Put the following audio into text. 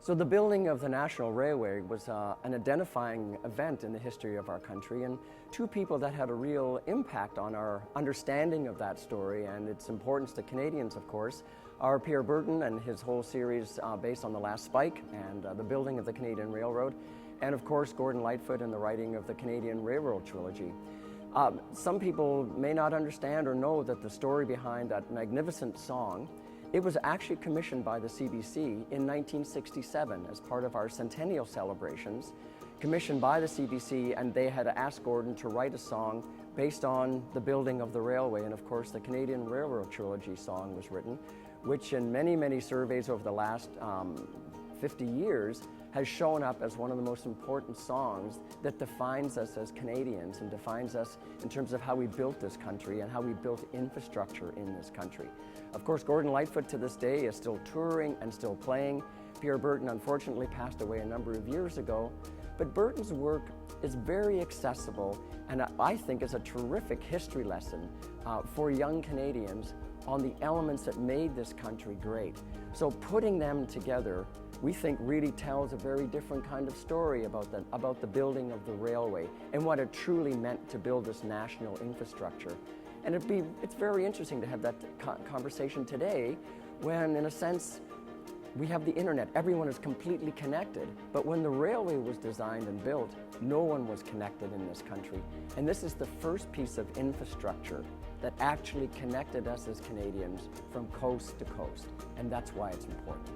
So the building of the National Railway was an identifying event in the history of our country, and two people that had a real impact on our understanding of that story and its importance to Canadians, of course, are Pierre Berton and his whole series based on the last spike and the building of the Canadian Railroad, and of course Gordon Lightfoot and the writing of the Canadian Railroad trilogy. Some people may not understand or know that the story behind that magnificent song, it was actually commissioned by the CBC in 1967 as part of our centennial celebrations, commissioned by the CBC, and they had asked Gordon to write a song based on the building of the railway, and of course the Canadian Railroad trilogy song was written, which in many, many surveys over the last 50 years has shown up as one of the most important songs that defines us as Canadians and defines us in terms of how we built this country and how we built infrastructure in this country. Of course, Gordon Lightfoot to this day is still touring and still playing. Pierre Berton unfortunately passed away a number of years ago, but Berton's work is very accessible and I think is a terrific history lesson for young Canadians on the elements that made this country great. So putting them together, we think really tells a very different kind of story about the building of the railway and what it truly meant to build this national infrastructure. And it's very interesting to have that conversation today when, in a sense, we have the internet. Everyone is completely connected. But when the railway was designed and built, no one was connected in this country. And this is the first piece of infrastructure that actually connected us as Canadians from coast to coast. And that's why it's important.